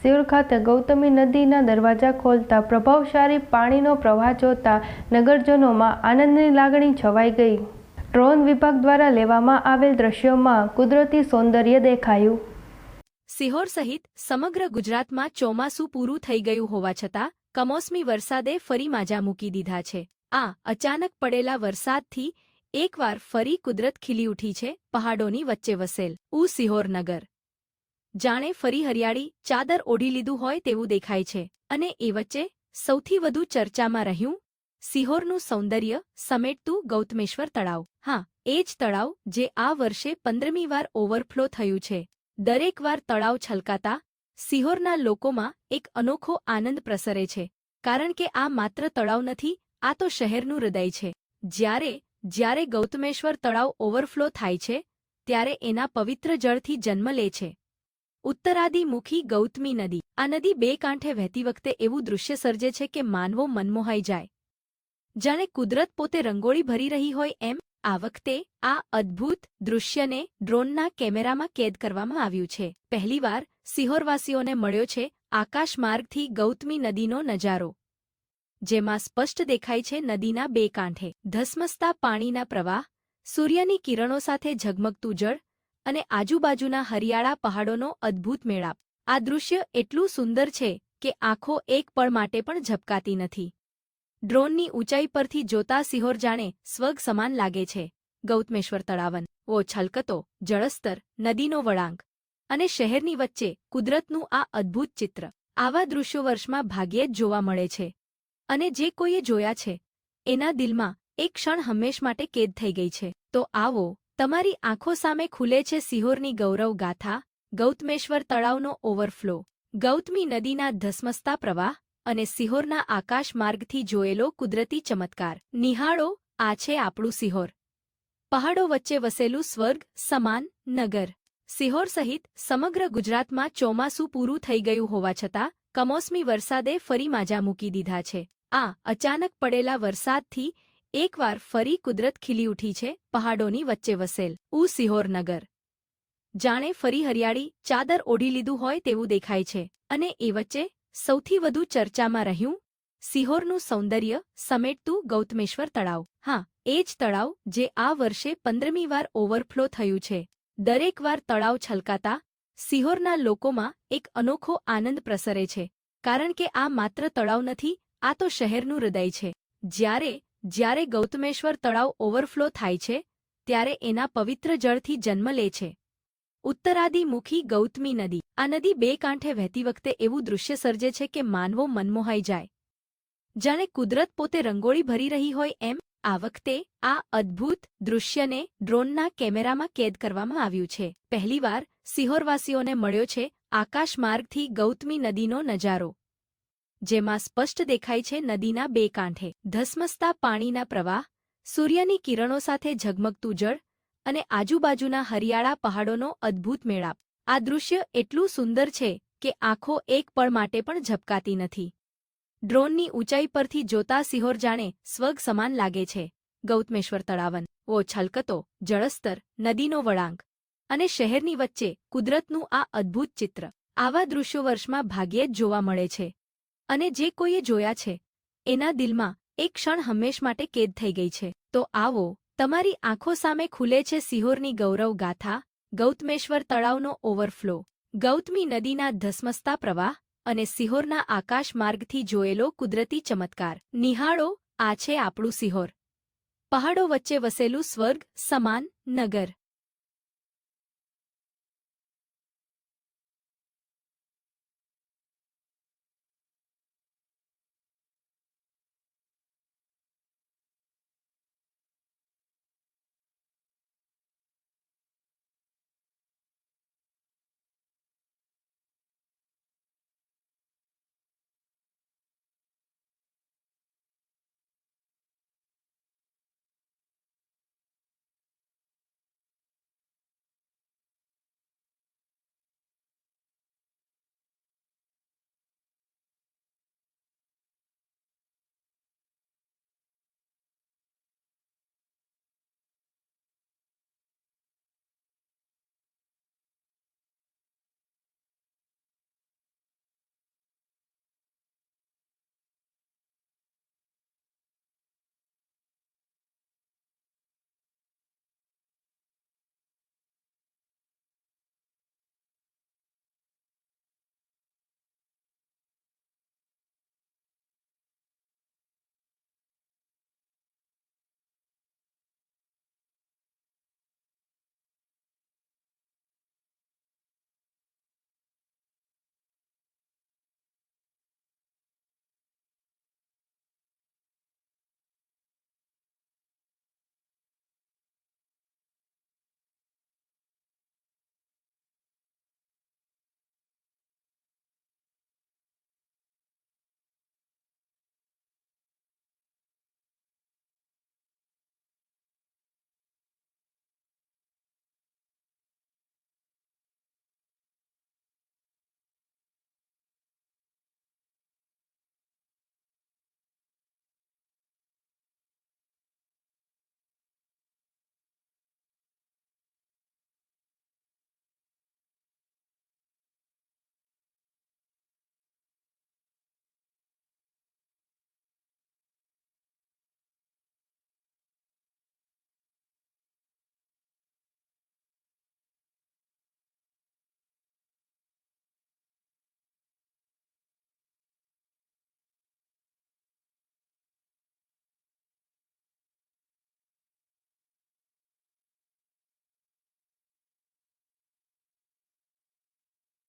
સિહોર ખાતે ગૌતમી નદીના દરવાજા ખોલતા પ્રભાવશાળી પાણીનો પ્રવાહ જોતા નગરજનોમાં આનંદની લાગણી છવાઈ ગઈ। ડ્રોન વિભાગ દ્વારા લેવામાં આવેલ દ્રશ્યોમાં કુદરતી સૌંદર્ય દેખાયું। સિહોર સહિત સમગ્ર ગુજરાતમાં ચોમાસું પૂરું થઈ ગયું હોવા છતાં કમોસમી વરસાદે ફરી માજા મૂકી દીધા છે। આ અચાનક પડેલા વરસાદથી એકવાર ફરી કુદરત ખીલી ઉઠી છે। પહાડોની વચ્ચે વસેલ સિહોર નગર જાણે ફરી હરિયાળી ચાદર ઓઢી લીધું હોય તેવું દેખાય છે। અને એ વચ્ચે સૌથી વધુ ચર્ચામાં રહ્યું સિહોરનું સૌંદર્ય સમેટતું ગૌતમેશ્વર તળાવ। હા, એ જ તળાવ જે આ વર્ષે 15મી વાર ઓવરફ્લો થયું છે। દરેક વાર તળાવ છલકાતા સિહોરના લોકોમાં એક અનોખો આનંદ પ્રસરે છે, કારણ કે આ માત્ર તળાવ નથી, આ તો શહેરનું હૃદય છે। જ્યારે ગૌતમેશ્વર તળાવ ઓવરફ્લો થાય છે ત્યારે એના પવિત્ર જળથી જન્મ લે છે ઉત્તરાદિમુખી ગૌતમી નદી। આ નદી બે કાંઠે વહેતી વખતે એવું દૃશ્ય સર્જે છે કે માનવો મનમોહાઈ જાય, જાણે કુદરત પોતે રંગોળી ભરી રહી હોય એમ। આ વખતે આ અદ્ભુત દૃશ્યને ડ્રોનના કેમેરામાં કેદ કરવામાં આવ્યું છે। પહેલીવાર સિહોરવાસીઓને મળ્યો છે આકાશમાર્ગથી ગૌતમી નદીનો નજારો, જેમાં સ્પષ્ટ દેખાય છે નદીના બે કાંઠે ધસમસતા પાણીના પ્રવાહ, સૂર્યની કિરણો સાથે ઝગમગતું જળ અને આજુબાજુના હરિયાળા પહાડોનો અદ્ભુત મેળાપ। આ દૃશ્ય એટલું સુંદર છે કે આંખો એક પળ માટે પણ ઝબકાતી નથી। ડ્રોનની ઊંચાઈ પરથી જોતા સિહોર જાણે સ્વર્ગ સમાન લાગે છે। ગૌતમેશ્વર તળાવન છલકતો જળસ્તર, નદીનો વળાંક અને શહેરની વચ્ચે કુદરતનું આ અદ્ભુત ચિત્ર। આવા દૃશ્યો વર્ષમાં ભાગ્યે જ જોવા મળે છે, અને જે કોઈએ જોયા છે એના દિલમાં એક ક્ષણ હંમેશ માટે કેદ થઈ ગઈ છે। તો આવો, તમારી આંખો સામે ખુલે છે સિહોરની ગૌરવ ગાથા, ગૌતમેશ્વર તળાવનો ઓવરફ્લો, ગૌતમી નદીના ધસમસતા પ્રવાહ અને સિહોરના આકાશમાર્ગથી જોયેલો કુદરતી ચમત્કાર। નિહાળો, આ છે આપણું સિહોર, પહાડો વચ્ચે વસેલું સ્વર્ગ સમાન નગર। સિહોર સહિત સમગ્ર ગુજરાતમાં ચોમાસું પૂરું થઈ ગયું હોવા છતાં કમોસમી વરસાદે ફરી માજા મૂકી દીધા છે। આ અચાનક પડેલા વરસાદથી એકવાર ફરી કુદરત ખીલી ઉઠી છે। પહાડોની વચ્ચે વસેલ સિહોર નગર જાણે ફરી હરિયાળી ચાદર ઓઢી લીધું હોય તેવું દેખાય છે। અને એ વચ્ચે સૌથી વધુ ચર્ચામાં રહ્યું સિહોરનું સૌંદર્ય સમેટતું ગૌતમેશ્વર તળાવ। હા, એ જ તળાવ જે આ વર્ષે 15મી વાર ઓવરફ્લો થયું છે। દરેક વાર તળાવ છલકાતા સિહોરના લોકોમાં એક અનોખો આનંદ પ્રસરે છે, કારણ કે આ માત્ર તળાવ નથી, આ તો શહેરનું હૃદય છે। જ્યારે ગૌતમેશ્વર તળાવ ઓવરફ્લો થાય છે ત્યારે એના પવિત્ર જળથી જન્મ લે છે ઉત્તરાદિમુખી ગૌતમી નદી। આ નદી બે કાંઠે વહેતી વખતે એવું દૃશ્ય સર્જે છે કે માનવો મનમોહાઈ જાય, જાણે કુદરત પોતે રંગોળી ભરી રહી હોય એમ। આ વખતે આ અદ્ભુત દૃશ્યને ડ્રોનના કેમેરામાં કેદ કરવામાં આવ્યું છે। પહેલીવાર સિહોરવાસીઓને મળ્યો છે આકાશમાર્ગથી ગૌતમી નદીનો નજારો, જેમાં સ્પષ્ટ દેખાય છે નદીના બે કાંઠે ધસમસતા પાણીના પ્રવાહ, સૂર્યની કિરણો સાથે ઝગમગતું જળ અને આજુબાજુના હરિયાળા પહાડોનો અદ્ભુત મેળાપ। આ દૃશ્ય એટલું સુંદર છે કે આંખો એક પળ માટે પણ ઝબકાતી નથી। ડ્રોનની ઊંચાઈ પરથી જોતા સિહોર જાણે સ્વર્ગ સમાન લાગે છે। ગૌતમેશ્વર તળાવન છલકતો જળસ્તર, નદીનો વળાંક અને શહેરની વચ્ચે કુદરતનું આ અદ્ભુત ચિત્ર। આવા દૃશ્યો વર્ષમાં ભાગ્યે જ જોવા મળે છે, અને જે કોઈએ જોયા છે એના દિલમાં એક ક્ષણ હંમેશ માટે કેદ થઈ ગઈ છે। તો આવો, તમારી આંખો સામે ખુલે છે સિહોરની ગૌરવ ગાથા, ગૌતમેશ્વર તળાવનો ઓવરફ્લો, ગૌતમી નદીના ધસમસતા પ્રવાહ અને સિહોરના આકાશમાર્ગથી જોયેલો કુદરતી ચમત્કાર। નિહાળો, આ છે આપણું સિહોર, પહાડો વચ્ચે વસેલું સ્વર્ગ સમાન નગર।